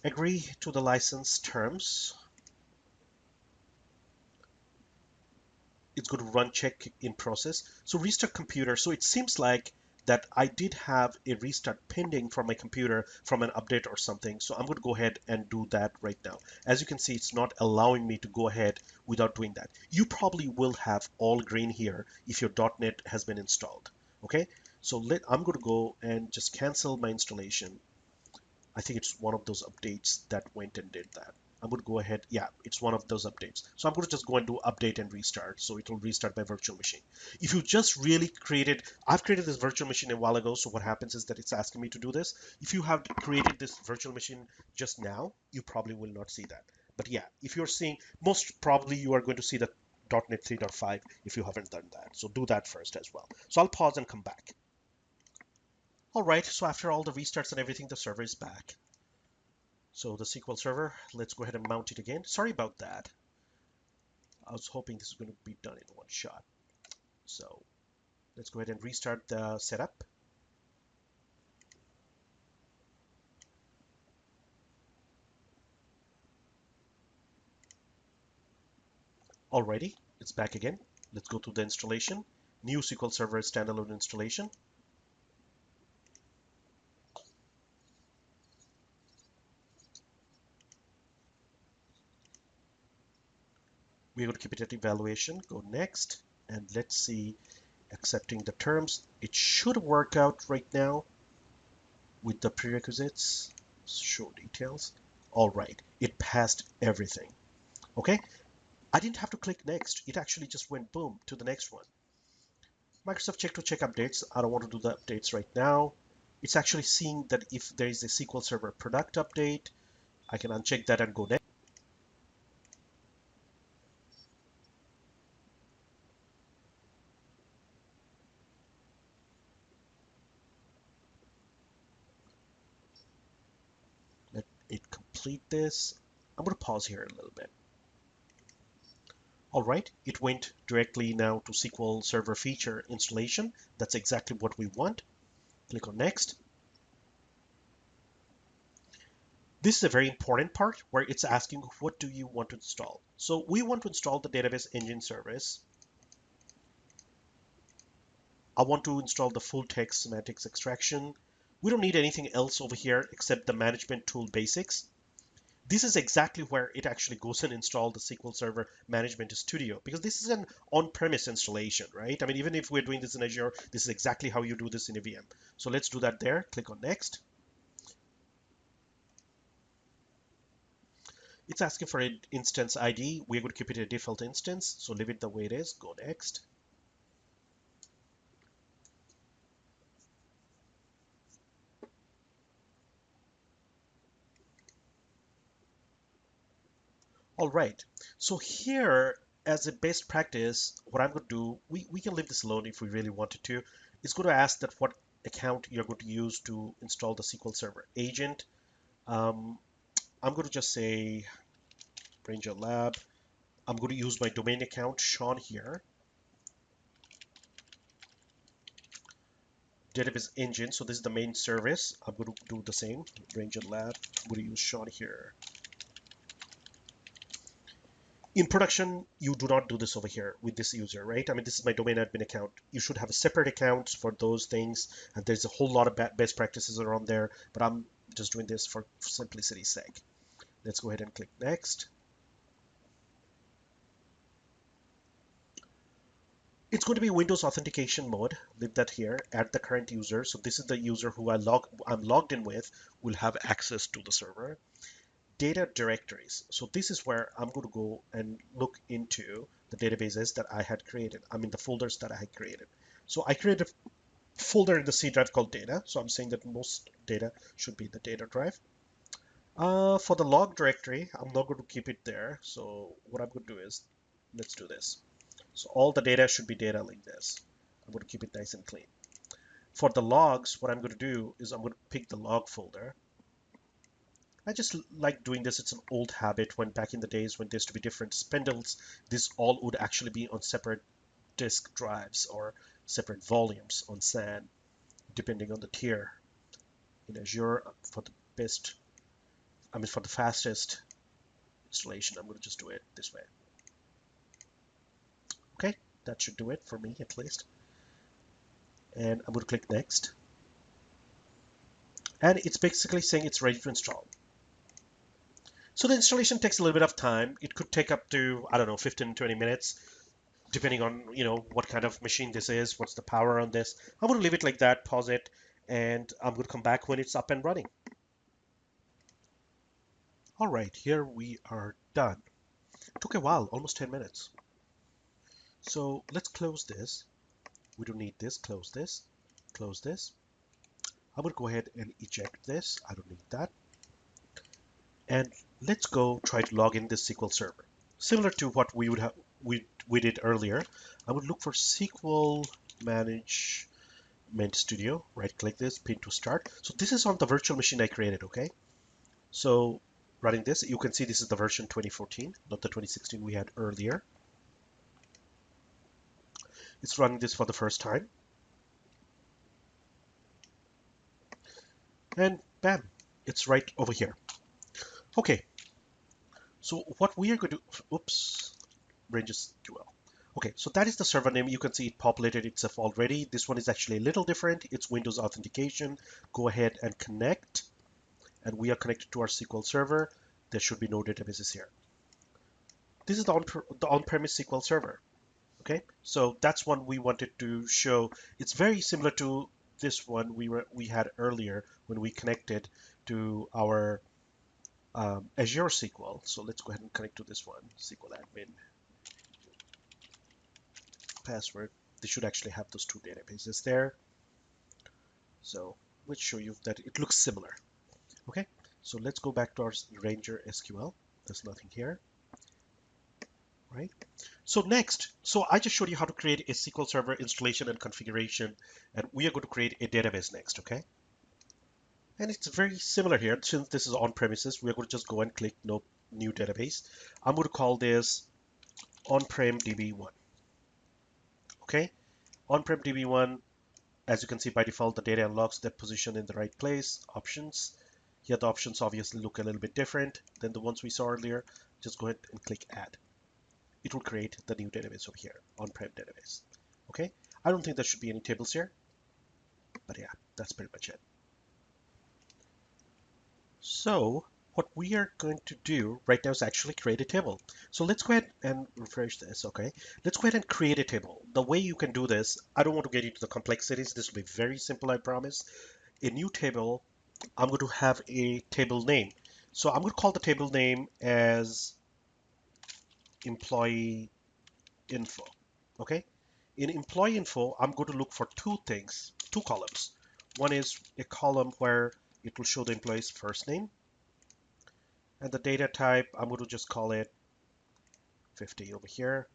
Agree to the license terms. It's going to run check in process. So restart computer. So it seems like that I did have a restart pending from my computer from an update or something. So I'm going to go ahead and do that right now. As you can see, it's not allowing me to go ahead without doing that. You probably will have all green here if your .NET has been installed. Okay, so I'm going to go and just cancel my installation. I think it's one of those updates that went and did that. I'm going to go ahead. Yeah, it's one of those updates. So I'm going to just go and do update and restart. So it will restart my virtual machine. If you just really I've created this virtual machine a while ago. So what happens is that it's asking me to do this. If you have created this virtual machine just now, you probably will not see that. But yeah, if you're seeing, most probably you are going to see the .NET 3.5 if you haven't done that. So do that first as well. So I'll pause and come back. All right, so after all the restarts and everything, the server is back. So the SQL Server, let's go ahead and mount it again. Sorry about that. I was hoping this is going to be done in one shot. So let's go ahead and restart the setup. Alrighty, it's back again. Let's go to the installation. New SQL Server standalone installation. We're going to keep it at evaluation. Go next. And let's see, accepting the terms. It should work out right now with the prerequisites. Show details. All right, it passed everything. Okay, I didn't have to click next. It actually just went boom to the next one. Microsoft check to check updates. I don't want to do the updates right now. It's actually seeing that if there is a SQL Server product update, I can uncheck that and go next. Let it complete this. I'm going to pause here a little bit. All right, it went directly now to SQL Server feature installation. That's exactly what we want. Click on next. This is a very important part where it's asking what do you want to install. So we want to install the database engine service. I want to install the full text semantics extraction. We don't need anything else over here except the management tool basics. This is exactly where it actually goes and install the SQL Server Management Studio, because this is an on-premise installation, right? I mean, even if we're doing this in Azure, this is exactly how you do this in a VM. So let's do that there. Click on next. It's asking for an instance ID. We're going to keep it a default instance, so leave it the way it is. Go next. All right. So here, as a best practice, what I'm going to do, we can leave this alone if we really wanted to. It's going to ask that what account you're going to use to install the SQL Server agent. Um, I'm going to just say Ranger Lab. I'm going to use my domain account, Sean here. Database engine. So this is the main service. I'm going to do the same. Ranger Lab. I'm going to use Sean here. In production, you do not do this over here with this user, right? I mean, this is my domain admin account. You should have a separate account for those things. And there's a whole lot of best practices around there, but I'm just doing this for simplicity's sake. Let's go ahead and click next. It's going to be Windows authentication mode. Leave that here. Add the current user. So this is the user who I'm logged in with, will have access to the server. Data directories. So this is where I'm going to go and look into the databases that I had created. I mean the folders that I had created. So I created a folder in the C drive called data. So I'm saying that most data should be in the data drive. For the log directory, I'm not going to keep it there. So what I'm going to do is, let's do this. So all the data should be data like this. I'm going to keep it nice and clean. For the logs, what I'm going to do is I'm going to pick the log folder. I just like doing this. It's an old habit. When back in the days when there used to be different spindles, this all would actually be on separate disk drives or separate volumes on SAN, depending on the tier. In Azure, for the best, I mean for the fastest installation, I'm going to just do it this way. Okay, that should do it for me at least. And I'm going to click next. And it's basically saying it's ready to install. So the installation takes a little bit of time. It could take up to, I don't know, 15, 20 minutes, depending on, what kind of machine this is, what's the power on this. I'm going to leave it like that, pause it, and I'm going to come back when it's up and running. All right, here we are done. It took a while, almost 10 minutes. So let's close this. We don't need this. Close this. Close this. I'm going to go ahead and eject this. I don't need that. And let's go try to log in this SQL Server. Similar to what we would have we did earlier, I would look for SQL Management Studio. Right click this, pin to start. So this is on the virtual machine I created, okay? So running this, you can see this is the version 2014, not the 2016 we had earlier. It's running this for the first time. And bam, it's right over here. Okay, so what we are going to, oops, ranges SQL. Okay, so that is the server name. You can see it populated itself already. This one is actually a little different. It's Windows authentication. Go ahead and connect. And we are connected to our SQL server. There should be no databases here. This is the on-premise SQL server. Okay, so that's one we wanted to show. It's very similar to this one we had earlier when we connected to our Azure SQL. So let's go ahead and connect to this one, SQL admin password. They should actually have those two databases there. So let's show you that it looks similar. Okay, so let's go back to our Ranger SQL. There's nothing here, right? So next, so I just showed you how to create a SQL Server installation and configuration, and we are going to create a database next, okay? And it's very similar here. Since this is on premises, we're going to just go and click no new database. I'm going to call this on-prem DB1. Okay, on-prem DB1, as you can see by default, the data unlocks that position in the right place. Options. Here the options obviously look a little bit different than the ones we saw earlier. Just go ahead and click add. It will create the new database over here, on-prem database. Okay, I don't think there should be any tables here, but yeah, that's pretty much it. So what we are going to do right now is actually create a table. So let's go ahead and refresh this, okay? Let's go ahead and create a table. The way you can do this, I don't want to get into the complexities. This will be very simple, I promise. A new table, I'm going to have a table name. So I'm going to call the table name as employee info, okay? In employee info, I'm going to look for two things, two columns. One is a column where it will show the employee's first name, and the data type, I'm going to just call it 50 over here,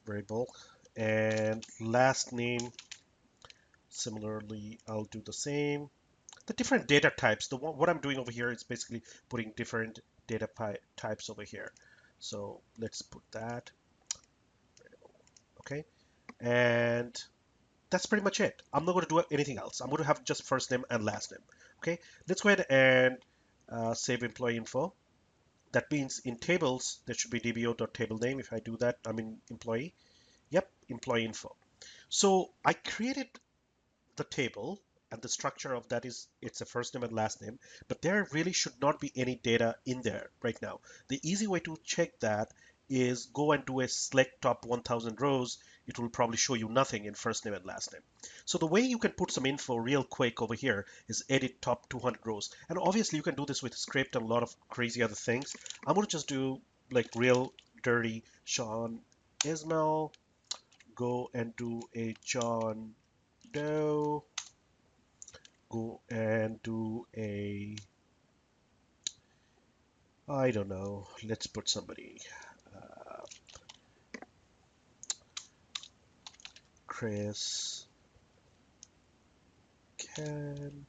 variable, and last name, similarly, I'll do the same. The different data types, what I'm doing over here is basically putting different data types over here. So let's put that, okay? And that's pretty much it. I'm not going to do anything else. I'm going to have just first name and last name, okay? Let's go ahead and save employee info. That means in tables, there should be dbo.table_name. If I do that, I'm in employee. Yep, employee info. So I created the table, and the structure of that is it's a first name and last name, but there really should not be any data in there right now. The easy way to check that is go and do a select top 1000 rows. It will probably show you nothing in first name and last name. So the way you can put some info real quick over here is edit top 200 rows. And obviously you can do this with script and a lot of crazy other things. I'm going to just do like real dirty Sean Ismail, go and do a John Doe, go and do a, I don't know, let's put somebody, uh, Chris can,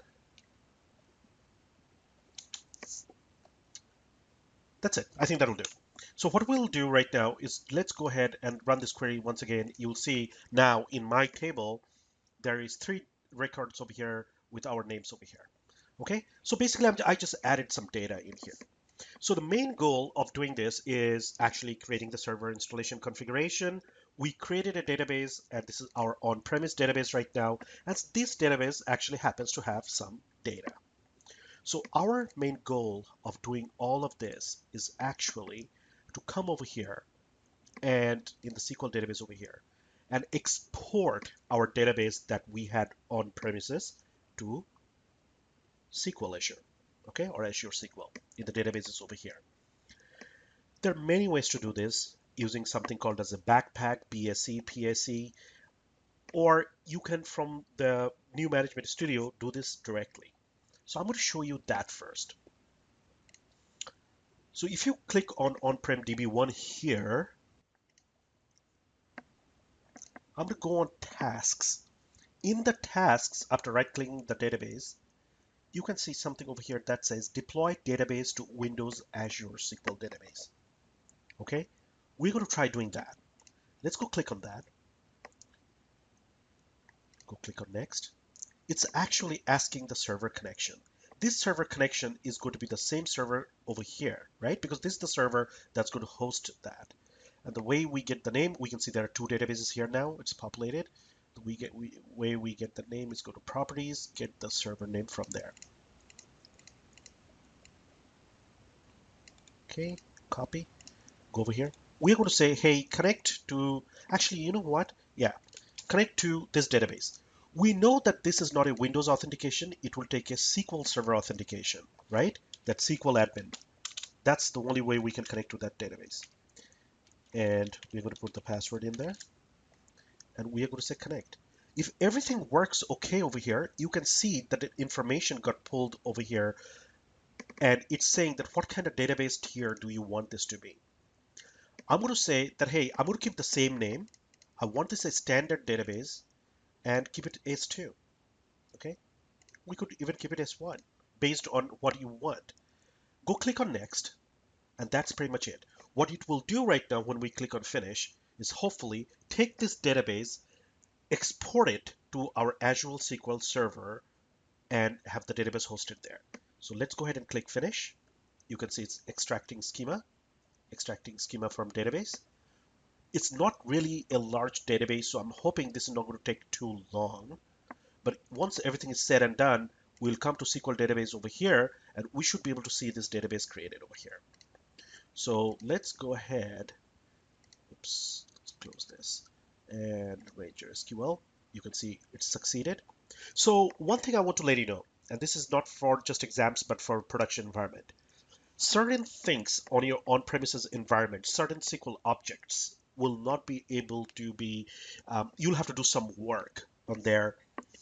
that's it. I think that'll do. So what we'll do right now is let's go ahead and run this query once again. You'll see now in my table, there is 3 records over here with our names over here. Okay, so basically I just added some data in here. So the main goal of doing this is actually creating the server installation configuration. We created a database, and this is our on-premise database right now, and this database actually happens to have some data. So our main goal of doing all of this is actually to come over here and in the SQL database over here and export our database that we had on premises to SQL Azure, okay, or Azure SQL in the databases over here. There are many ways to do this using something called as a backpack, BSE, PSE, or you can from the new Management Studio do this directly. So I'm going to show you that first. So if you click on on-prem DB1 here, I'm going to go on tasks. In the tasks, after right-clicking the database, you can see something over here that says deploy database to Windows Azure SQL Database. Okay, we're going to try doing that. Let's go click on that. Go click on next. It's actually asking the server connection. This server connection is going to be the same server over here, right? Because this is the server that's going to host that. And the way we get the name, we can see there are 2 databases here now. It's populated. The way we get the name is go to properties, get the server name from there. Okay, copy, go over here. We're going to say, hey, connect to, actually, you know what? Yeah, connect to this database. We know that this is not a Windows authentication. It will take a SQL Server authentication, right? That SQL admin. That's the only way we can connect to that database. And we're going to put the password in there. And we are going to say connect. If everything works okay over here, you can see that the information got pulled over here. And it's saying that what kind of database tier do you want this to be? I'm going to say that, hey, I'm going to keep the same name. I want this a standard database and keep it S2. Okay, we could even keep it S1 based on what you want. Go click on next, and that's pretty much it. What it will do right now when we click on finish is hopefully take this database, export it to our Azure SQL Server, and have the database hosted there. So let's go ahead and click finish. You can see it's extracting schema from database. It's not really a large database, so I'm hoping this is not going to take too long. But once everything is said and done, we'll come to SQL database over here, and we should be able to see this database created over here. So let's go ahead. Oops, let's close this. And Azure SQL, you can see it's succeeded. So one thing I want to let you know, and this is not for just exams, but for production environment. Certain things on your on-premises environment, certain SQL objects will not be able to be, you'll have to do some work on there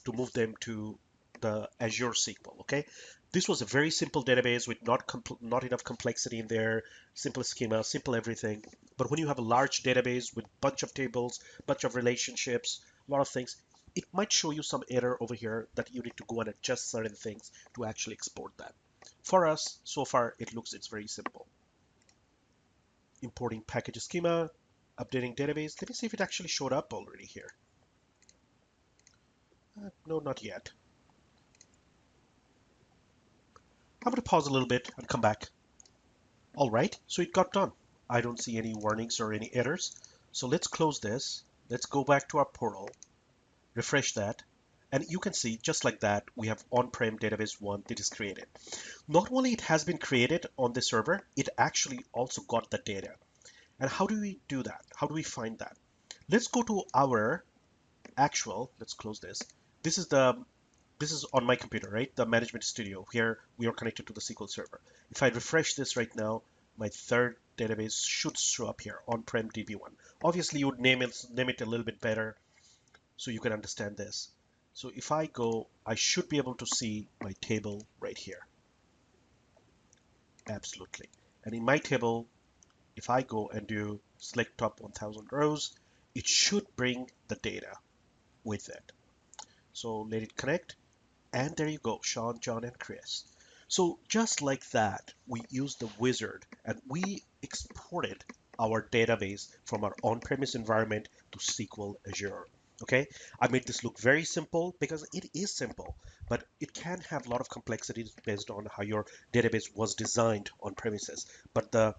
to move them to the Azure SQL, okay? This was a very simple database with not enough complexity in there, simple schema, simple everything. But when you have a large database with bunch of tables, bunch of relationships, a lot of things, it might show you some error over here that you need to go and adjust certain things to actually export that. For us, so far, it's very simple. Importing package schema, updating database. Let me see if it actually showed up already here. No, not yet. I'm going to pause a little bit and come back. All right, so it got done. I don't see any warnings or any errors. So let's close this. Let's go back to our portal, refresh that, and you can see just like that, we have on-prem database 1 that is created. Not only it has been created on the server, it actually also got the data. And how do we do that? How do we find that? Let's go to our actual, let's close this. This is on my computer, right? The Management Studio. Here we are connected to the SQL Server. If I refresh this right now, my third database should show up here, on-prem DB1. Obviously, you would name it a little bit better so you can understand this. So if I go, I should be able to see my table right here. Absolutely. And in my table, if I go and do select top 1000 rows, it should bring the data with it. So let it connect. And there you go, Sean, John, and Chris. So just like that, we used the wizard and we exported our database from our on-premise environment to SQL Azure. Okay, I made this look very simple because it is simple, but it can have a lot of complexities based on how your database was designed on premises. But the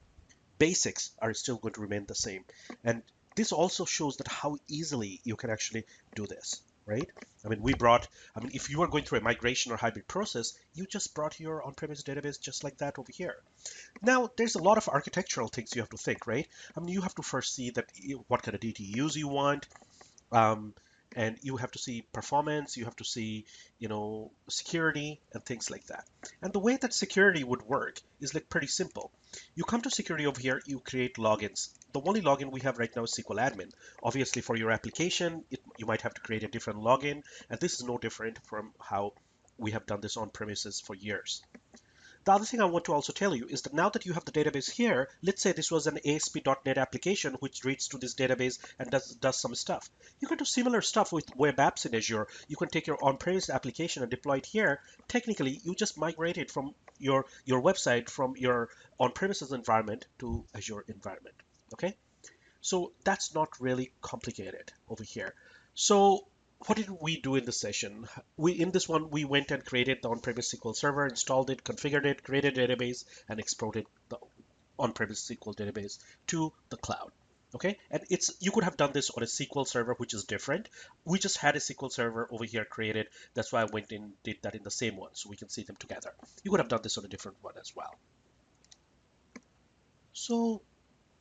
basics are still going to remain the same. And this also shows that how easily you can actually do this, right? If you are going through a migration or hybrid process, you just brought your on-premise database just like that over here. Now, there's a lot of architectural things you have to think, right? You have to first see that what kind of DTUs you want, um, and you have to see performance, you have to see, security and things like that. And the way that security would work is like pretty simple. You come to security over here, you create logins. The only login we have right now is SQL Admin. Obviously, for your application, you might have to create a different login, and this is no different from how we have done this on premises for years. The other thing I want to also tell you is that now that you have the database here, let's say this was an ASP.NET application which reads to this database and does some stuff. You can do similar stuff with web apps in Azure. You can take your on-premise application and deploy it here. Technically, you just migrate it from your website from your on-premises environment to Azure environment. Okay? So that's not really complicated over here. So what did we do in this session? In this one, we went and created the on-premise SQL Server, installed it, configured it, created a database, and exported the on-premise SQL database to the cloud. Okay, and you could have done this on a SQL Server, which is different. We just had a SQL Server over here created. That's why I went and did that in the same one, so we can see them together. You could have done this on a different one as well. So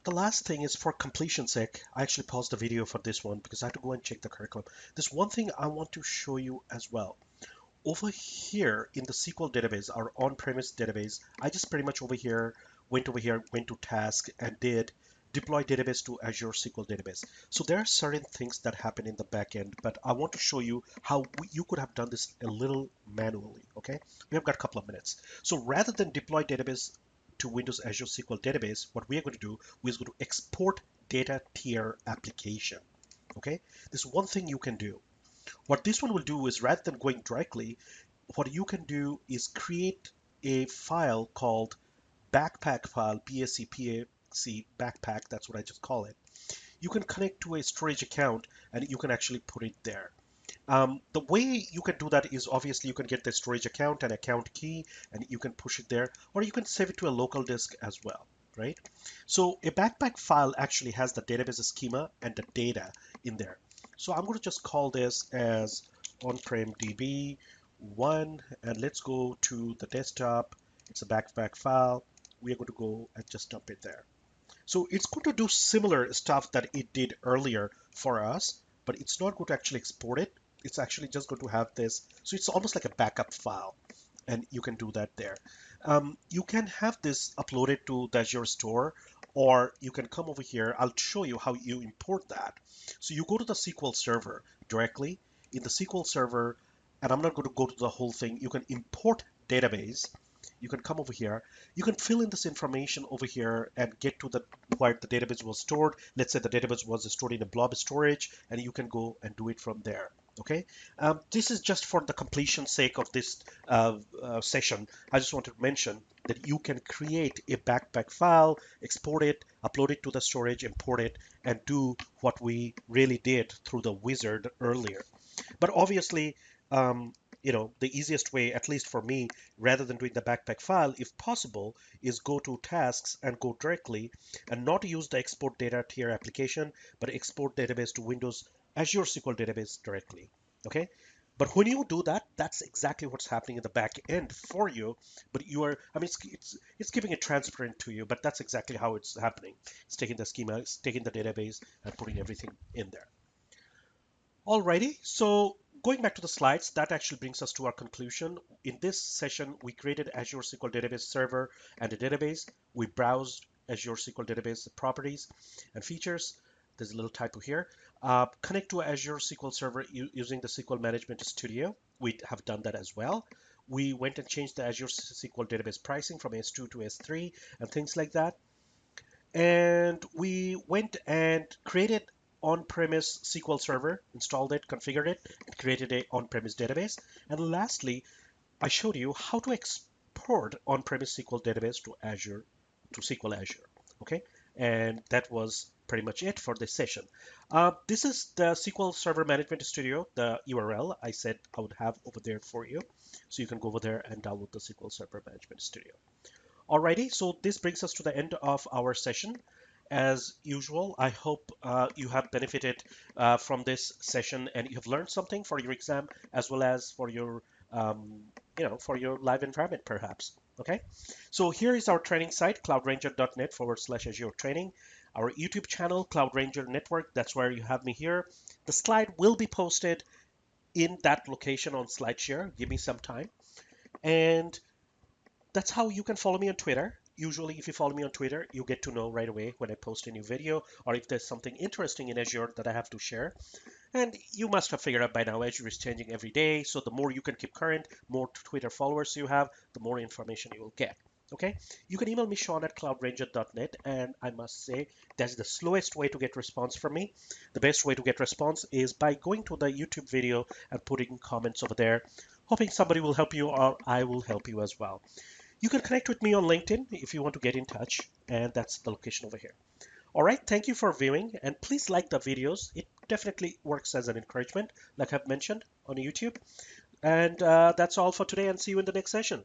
the last thing is, for completion's sake, I actually paused the video for this one because I had to go and check the curriculum. There's one thing I want to show you as well. Over here in the SQL database, our on-premise database, I just pretty much went to task and did deploy database to Azure SQL Database. So there are certain things that happen in the back end, but I want to show you how you could have done this a little manually, okay? We have got a couple of minutes. So rather than deploy database to Windows Azure SQL Database, what we are going to do is going to export data tier application, okay? This is one thing you can do. What this one will do is, rather than going directly, what you can do is create a file called backpack file, BACPAC backpack, that's what I just call it. You can connect to a storage account and you can actually put it there. The way you can do that is, obviously you can get the storage account and account key and you can push it there, or you can save it to a local disk as well, right? So a backpack file actually has the database schema and the data in there. So I'm going to just call this as on-prem DB1, and let's go to the desktop. It's a backpack file. We are going to go and just dump it there. So it's going to do similar stuff that it did earlier for us, but it's not going to actually export it. It's actually just going to have this. So it's almost like a backup file, and you can do that there. You can have this uploaded to the Azure store, or you can come over here. I'll show you how you import that. So you go to the SQL Server directly. In the SQL Server, and I'm not going to go to the whole thing, you can import database. you can come over here. You can fill in this information over here and get to the where the database was stored. Let's say the database was stored in a blob storage, and you can go and do it from there. Okay, this is just for the completion sake of this session. I just wanted to mention that you can create a backpack file, export it, upload it to the storage, import it, and do what we really did through the wizard earlier. But obviously, um, the easiest way, at least for me, rather than doing the backpack file, if possible, is go to tasks and go directly and not use the export data tier application, but export database to Windows Azure SQL Database directly. Okay. But when you do that, that's exactly what's happening in the back end for you. But you are, I mean, it's keeping it transparent to you, but that's exactly how it's happening. It's taking the schema, it's taking the database and putting everything in there. Alrighty, so going back to the slides, that actually brings us to our conclusion. In this session, we created Azure SQL Database server and a database. We browsed Azure SQL Database properties and features. There's a little typo here. Connect to Azure SQL Server using the SQL Management Studio. We have done that as well. We went and changed the Azure SQL Database pricing from S2 to S3 and things like that. And we went and created on-premise SQL Server, installed it, configured it, and created a on-premise database. And lastly, I showed you how to export on-premise SQL database to Azure, to SQL Azure. Okay, and that was pretty much it for this session. This is the SQL Server Management Studio, the URL I said I would have over there for you. So you can go over there and download the SQL Server Management Studio. Alrighty, so this brings us to the end of our session. As usual, I hope you have benefited from this session and you have learned something for your exam as well as for your, for your live environment perhaps. Okay, so here is our training site, cloudranger.net/Azure training. Our YouTube channel, Cloud Ranger Network, that's where you have me here. The slide will be posted in that location on SlideShare. Give me some time. And that's how you can follow me on Twitter. Usually, if you follow me on Twitter, you get to know right away when I post a new video or if there's something interesting in Azure that I have to share. And you must have figured out by now, Azure is changing every day. So the more you can keep current, more Twitter followers you have, the more information you will get. Okay, you can email me Sean at cloudranger.net, and I must say that's the slowest way to get response from me. The best way to get response is by going to the YouTube video and putting comments over there, hoping somebody will help you or I will help you as well. You can connect with me on LinkedIn if you want to get in touch, and that's the location over here. All right, thank you for viewing, and please like the videos. It definitely works as an encouragement, like I've mentioned on YouTube. And that's all for today, and see you in the next session.